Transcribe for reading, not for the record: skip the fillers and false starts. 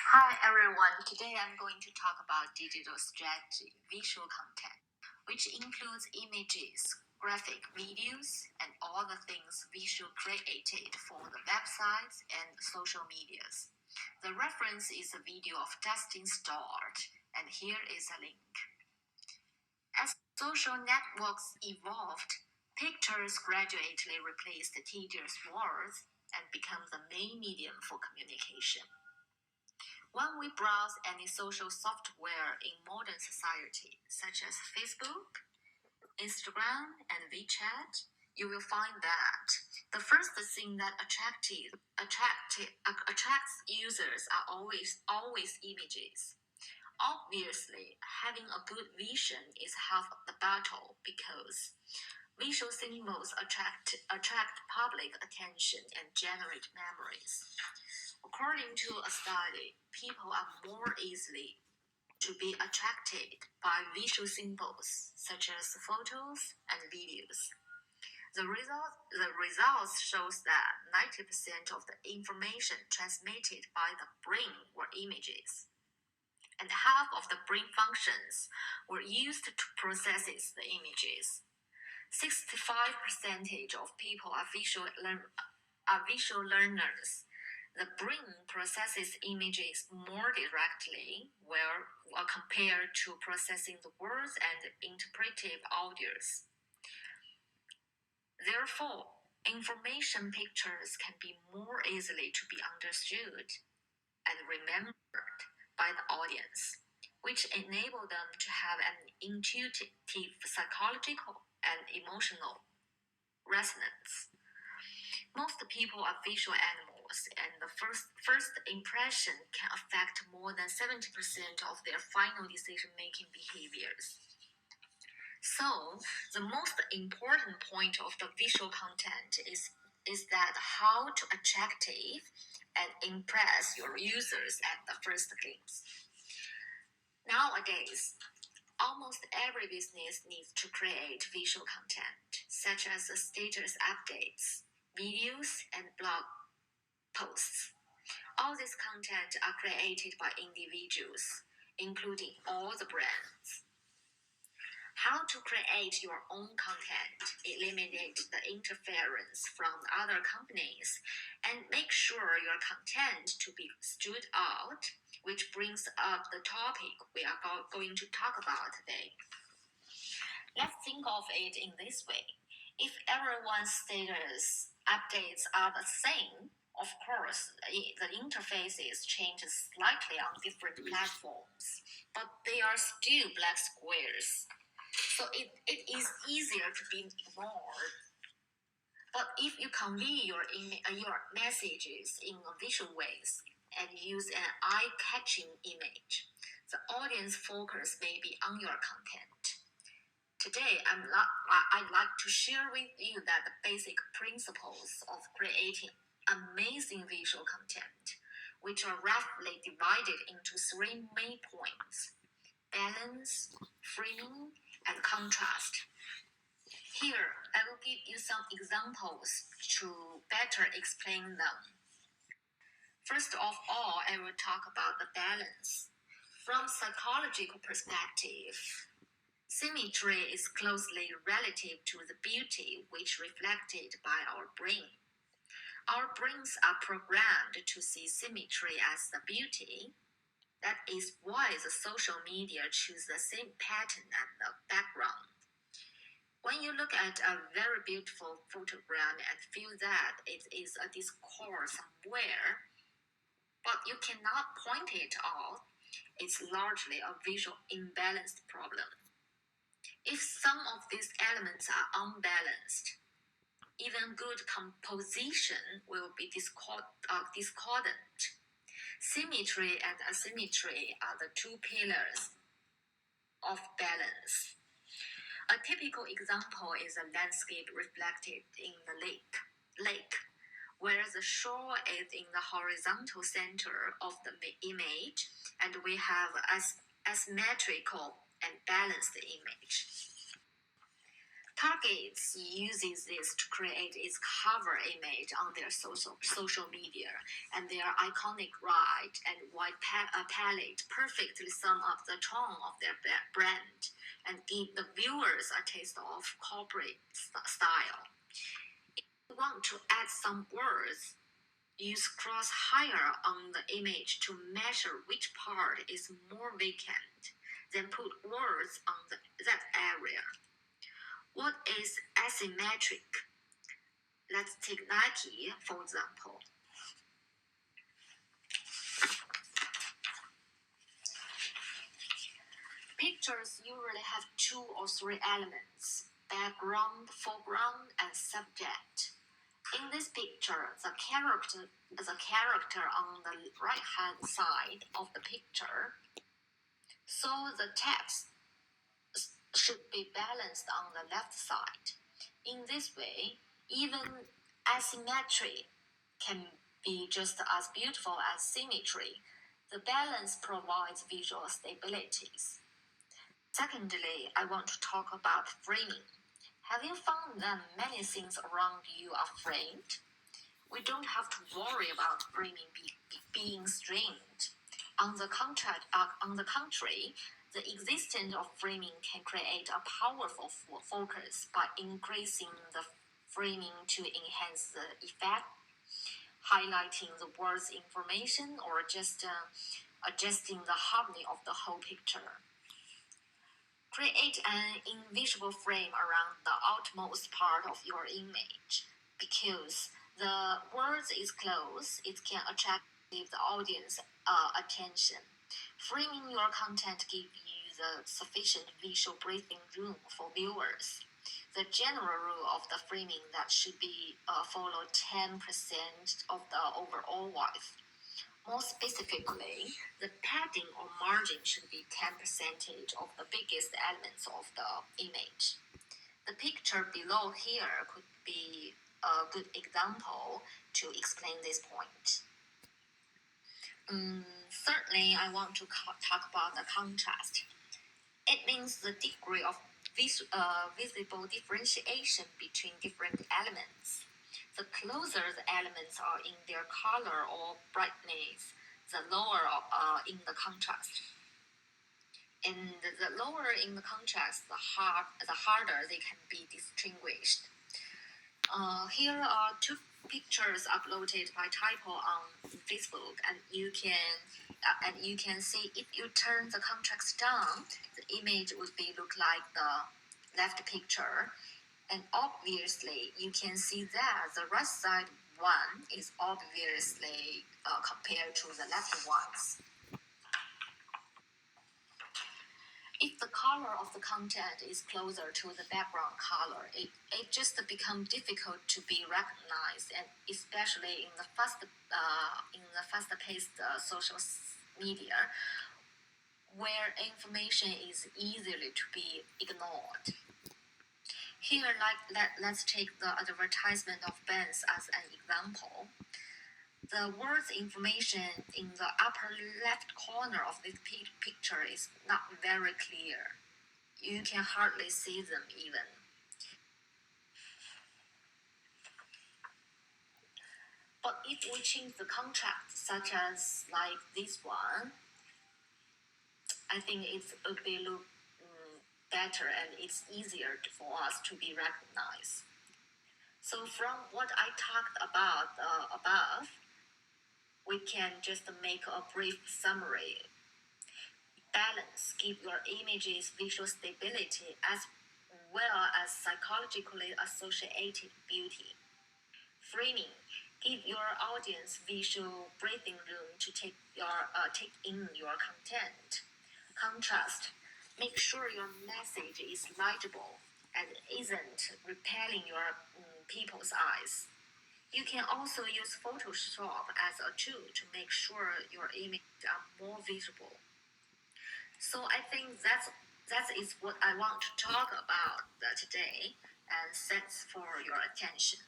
Hi everyone, today I'm going to talk about digital strategy, visual content, which includes images, graphic videos, and all the things visual created for the websites and social medias. The reference is a video of Dustin Start, and here is a link. As social networks evolved, pictures gradually replaced tedious words and became the main medium for communication. When we browse any social software in modern society, such as Facebook, Instagram, and WeChat, you will find that the first thing that attracts users are always images. Obviously, having a good vision is half of the battle because visual symbols attract public attention and generate memories. According to a study, people are more easily to be attracted by visual symbols such as photos and videos. The results shows that 90% of the information transmitted by the brain were images, and half of the brain functions were used to process the images. 65% of people are visual learners. The brain processes images more directly while compared to processing the words and interpretive audios. Therefore, information pictures can be more easily to be understood and remembered by the audience, which enable them to have an intuitive psychological and emotional resonance. Most people are visual animals, and the first impression can affect more than 70% of their final decision-making behaviors. So, the most important point of the visual content is that how to attractive and impress your users at the first glance. Nowadays, almost every business needs to create visual content, such as status updates, videos, and blog posts. All this content are created by individuals, including all the brands. How to create your own content, eliminate the interference from other companies, and make sure your content to be stood out, which brings up the topic we are going to talk about today. Let's think of it in this way. If everyone's status updates are the same, of course, the interfaces change slightly on different platforms, but they are still black squares. So it is easier to be ignored. But if you convey your messages in visual ways and use an eye-catching image, the audience focus may be on your content. Today, I'd like to share with you that the basic principles of creating amazing visual content, which are roughly divided into three main points: balance, framing, and contrast. Here, I will give you some examples to better explain them. First of all, I will talk about the balance. From psychological perspective, symmetry is closely relative to the beauty which reflected by our brain. Our brains are programmed to see symmetry as the beauty. That is why the social media choose the same pattern as the background. When you look at a very beautiful photograph and feel that it is a discord somewhere, but you cannot point it out, it's largely a visual imbalanced problem. If some of these elements are unbalanced, even good composition will be discordant. Symmetry and asymmetry are the two pillars of balance. A typical example is a landscape reflected in the lake, where the shore is in the horizontal center of the image, and we have asymmetrical and balanced image. Target uses this to create its cover image on their social media, and their iconic red and white palette perfectly sum up the tone of their brand and give the viewers a taste of corporate style. If you want to add some words, use crosshair on the image to measure which part is more vacant, then put words on that area. What is asymmetric? Let's take Nike, for example. Pictures usually have 2 or 3 elements: background, foreground, and subject. In this picture, the character on the right-hand side of the picture, so the text should be balanced on the left side. In this way, even asymmetry can be just as beautiful as symmetry. The balance provides visual stabilities. Secondly, I want to talk about framing. Have you found that many things around you are framed? We don't have to worry about framing being strained. On the contrary, the existence of framing can create a powerful focus by increasing the framing to enhance the effect, highlighting the word's information, or just adjusting the harmony of the whole picture. Create an invisible frame around the outmost part of your image. Because the words is close, it can attract the audience attention. Framing your content gives you the sufficient visual breathing room for viewers. The general rule of the framing that should be follow 10% of the overall width. More specifically, the padding or margin should be 10% of the biggest elements of the image. The picture below here could be a good example to explain this point. Thirdly, I want to talk about the contrast. It means the degree of visible differentiation between different elements. The closer the elements are in their color or brightness, the lower in the contrast. And the lower in the contrast, the harder they can be distinguished. Here are 2 pictures uploaded by typo on Facebook, and you can see if you turn the contrast down, the image would look like the left picture. And obviously, you can see that the right side one is obviously compared to the left ones. If the color of the content is closer to the background color, it just becomes difficult to be recognized, and especially in the fast-paced social media, where information is easily to be ignored. Here, let's take the advertisement of Benz as an example. The word's information in the upper left corner of this picture is not very clear. You can hardly see them even. But if we change the contrast, such as like this one, I think it will look better, and it's easier for us to be recognized. So from what I talked about above, we can just make a brief summary. Balance, give your images visual stability as well as psychologically associated beauty. Framing, give your audience visual breathing room to take in your content. Contrast, make sure your message is legible and isn't repelling your people's eyes. You can also use Photoshop as a tool to make sure your images are more visible. So I think that is what I want to talk about today, and thanks for your attention.